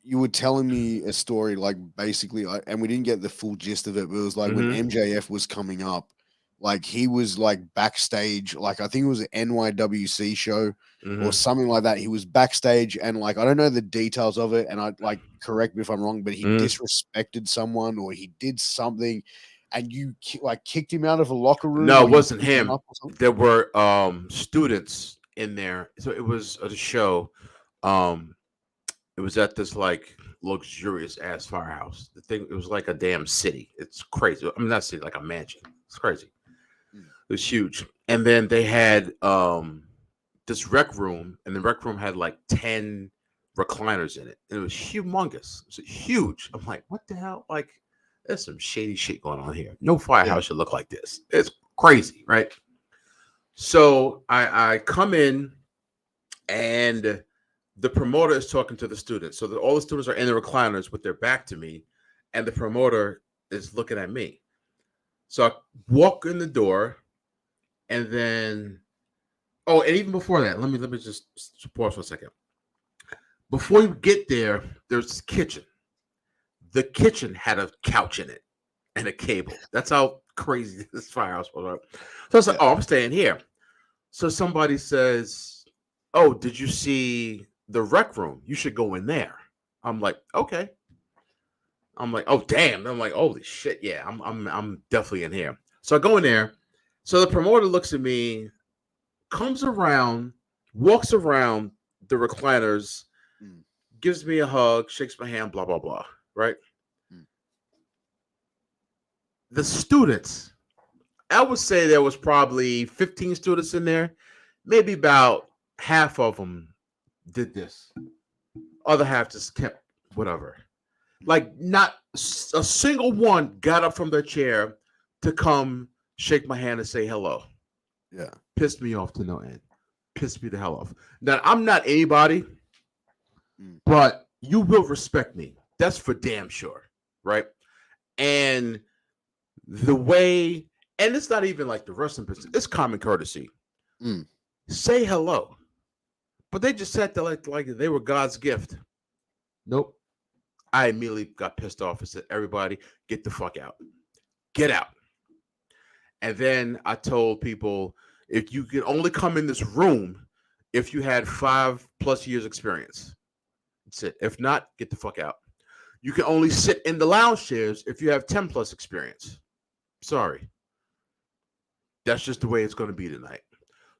you were telling me a story, like basically, and we didn't get the full gist of it, but it was like when Mm-hmm. MJF was coming up, like he was like backstage, like I think it was an NYWC show or Mm-hmm. something like that. He was backstage, and like I don't know the details of it, and I like correct me if I'm wrong, but he Mm-hmm. disrespected someone or he did something, and you like kicked him out of a locker room No, or it you wasn't beat him him. up or something. There were students in there. So it was a show. Um it was at this like luxurious ass firehouse. The thing, it was like a damn city. It's crazy. I mean, not city, like a mansion. It's crazy. Mm. It was huge. And then they had this rec room, and the rec room had like 10 recliners in it. And it was humongous. It was huge. I'm like, what the hell? Like, there's some shady shit going on here. No Yeah. firehouse should look like this. It's crazy, right? So I come in, and the promoter is talking to the students. So all the students are in the recliners with their back to me, and the promoter is looking at me. So I walk in the door, and then and even before that, let me just pause for a second. Before you get there, there's this kitchen. The kitchen had a couch in it and a cable. That's how crazy this firehouse was. So I was like, Yeah. oh, I'm staying here. So somebody says, oh, did you see the rec room? You should go in there. I'm like, okay. I'm like, oh damn. I'm like, holy shit, yeah, I'm definitely in here. So I go in there. So the promoter looks at me, comes around, walks around the recliners, Mm, gives me a hug, shakes my hand, blah blah blah. Right? mm. The students, I would say there was probably 15 students in there. Maybe about half of them did this. Other half just kept whatever. Like not a single one got up from their chair to come shake my hand and say hello. Yeah. Pissed me off to no end. Pissed me the hell off. Now I'm not anybody, Mm, but you will respect me. That's for damn sure, right? And the way, and it's not even like the wrestling business. It's common courtesy. mm. Say hello, but they just sat there like they were God's gift. Nope. I immediately got pissed off and said, "Everybody, get the fuck out. Get out." And then I told people, if you could only come in this room if you had 5+ years experience. That's it. If not, get the fuck out. You can only sit in the lounge chairs if you have 10 plus experience. Sorry. That's just the way it's going to be tonight.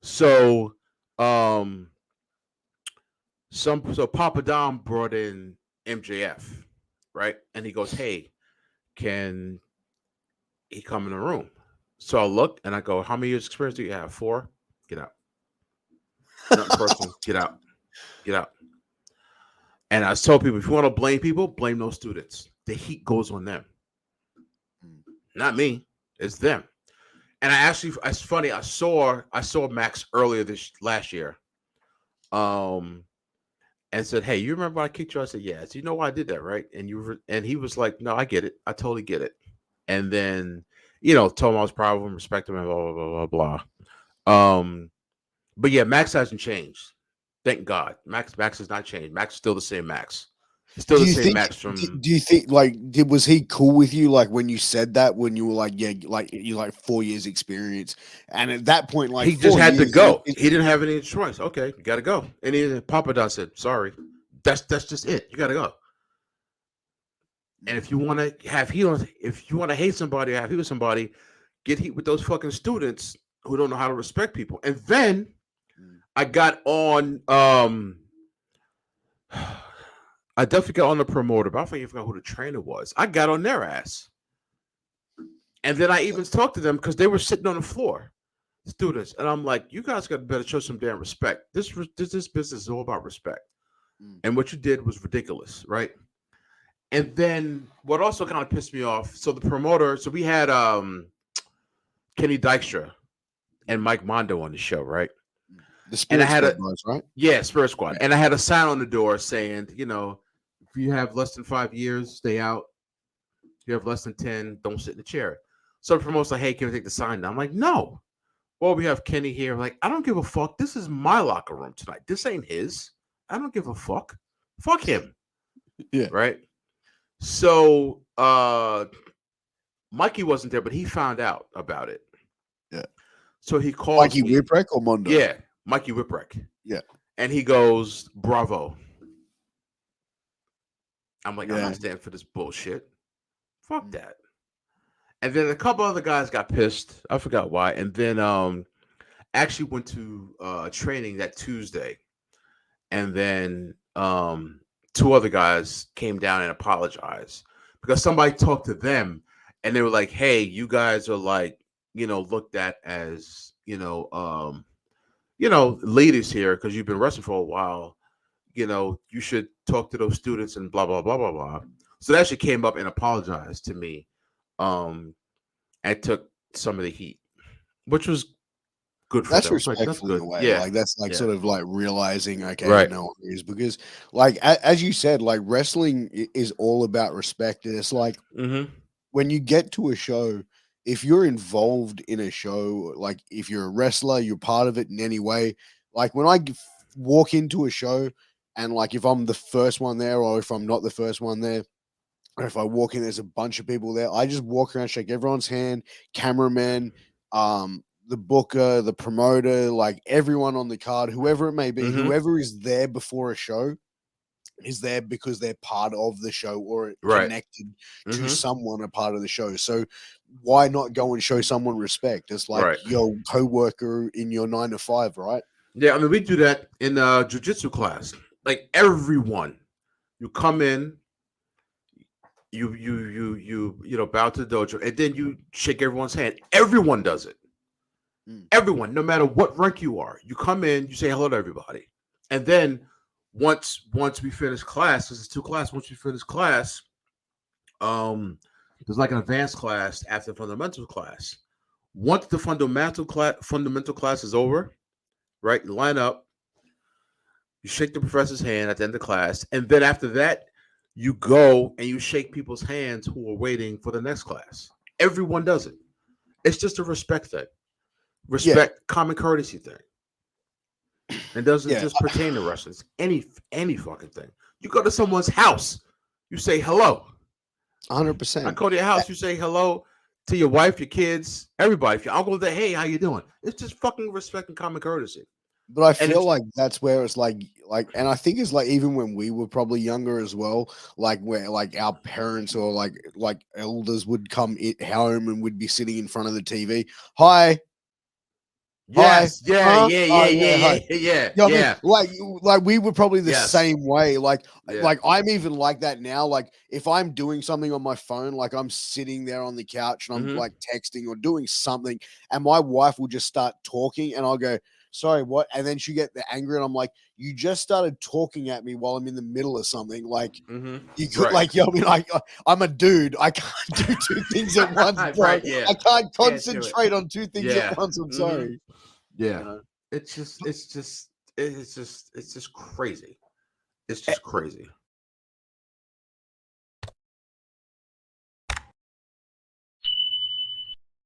So, um, so Papa Dom brought in MJF, right? And he goes, "Hey, can he come in the room?" So I look and I go, "How many years experience do you have? 4? Get out. Nothing personal. Get out. Get out." And I told people, if you want to blame people, blame those students. The heat goes on them, Mm. not me. It's them. And I actually, it's funny. I saw Max earlier this last year, um, and said, "Hey, you remember I kicked you?" I said, "Yeah." So you know why I did that, right? And he was like, "No, I get it. I totally get it." And then, told him I was proud of him, respect him, and blah blah blah blah blah. But yeah, Max hasn't changed. Thank God. Max has not changed. Max is still the same Max. Still Do the you same think? Max from. Do you think like was he cool with you like when you said that when you were like yeah like you like 4 years experience and at that point like He just four had to years go. He didn't have any choice. Okay, you got to go. And Papa Don said, "Sorry, that's just it. You got to go." And if you want to have heat on, if you want to hate somebody or have heat with somebody, get heat with those fucking students who don't know how to respect people. And then Mm, I got on. I definitely got on the promoter, but I forgot who the trainer was. I got on their ass, and then I even talked to them because they were sitting on the floor, students, and I'm like, "You guys got better show some damn respect. This business is all about respect." mm, And what you did was ridiculous, right? And then what also kind of pissed me off. So the promoter, so we had Kenny Dykstra and mm, Mike Mondo on the show, right? mm. The And I Spirit had Squad a guys, right? yeah, Spirit Squad. Yeah. And I had a sign on the door saying, if you have less than 5 years, stay out. If you have less than 10, don't sit in the chair. So the promoter's like, hey, can we take the sign down? I'm like, no. Well, we have Kenny here. I'm like, I don't give a fuck. This is my locker room tonight. This ain't his. I don't give a fuck. Fuck him. Yeah. right? So Mikey wasn't there, but he found out about it. Yeah. So he calls Mikey me. Whipwreck or Mondo? Yeah, Mikey Whipwreck. Yeah. And he goes, "Bravo." I'm like, I'm Yeah. not standing for this bullshit. Fuck that. And then a couple other guys got pissed. I forgot why. And then actually went to training that Tuesday. And then two other guys came down and apologized because somebody talked to them and they were like, "Hey, you guys are like, looked at as, leaders here because you've been wrestling for a while. You should talk to those students and blah blah blah blah blah." So they actually came up and apologized to me, and took some of the heat, which was good for That's them. It's like, that's respectful in good. a way. Yeah, Like that's like yeah, sort of like realizing, okay, right. no one is, because like as you said, like wrestling is all about respect. And it's like Mm-hmm. when you get to a show, if you're involved in a show, like if you're a wrestler, you're part of it in any way. Like when walk into a show, and like if I'm the first one there, or if I'm not the first one there, or if I walk in, there's a bunch of people there, I just walk around, shake everyone's hand, cameraman, the booker, the promoter, like everyone on the card, whoever it may be, Mm-hmm. whoever is there before a show is there because they're part of the show or Right. connected to Mm-hmm. someone a part of the show. So why not go and show someone respect? It's like Right. your co-worker in your 9 to 5, right? Yeah, I mean, we do that in jujitsu class. Like everyone, you come in, bow to the dojo, and then you shake everyone's hand. Everyone does it. Mm. Everyone, no matter what rank you are, you come in, you say hello to everybody, and then once we finish class, because it's 2 classes. Once we finish class, there's like an advanced class after the fundamental class. Once the fundamental class is over, right? You line up, you shake the professor's hand at the end of class, and then after that, you go and you shake people's hands who are waiting for the next class. Everyone does it. It's just a respect thing, Yeah, respect, common courtesy thing. And doesn't yeah, just pertain to wrestling. It's any fucking thing. You go to someone's house, you say hello. I 100%. go to your house, you say hello to your wife, your kids, everybody. If your uncle there, hey, how you doing? It's just fucking respect and common courtesy. But I And feel like that's where it's and I think it's like even when we were probably younger as well, like where like our parents or like elders would come home and would be sitting in front of the TV. Hi, hi, yes, yeah, huh? yeah, Oh yeah, yeah, yeah, hi. yeah, yeah, You know what I mean? yeah, Like we were probably the yes, same way. yeah. Like I'm even like that now. Like if I'm doing something on my phone, like I'm sitting there on the couch and I'm Mm-hmm. like texting or doing something, and my wife will just start talking, and I'll go, "Sorry, what?" And then she get the angry, and I'm like, "You just started talking at me while I'm in the middle of something. Like Mm-hmm. you could, Right. like, you know, what I mean, I'm a dude. I can't do two things at once, bro. Right, yeah. I can't Can't do it. concentrate on two things Yeah. at once. I'm Mm-hmm. sorry, Yeah. you know." It's just crazy. It's just crazy.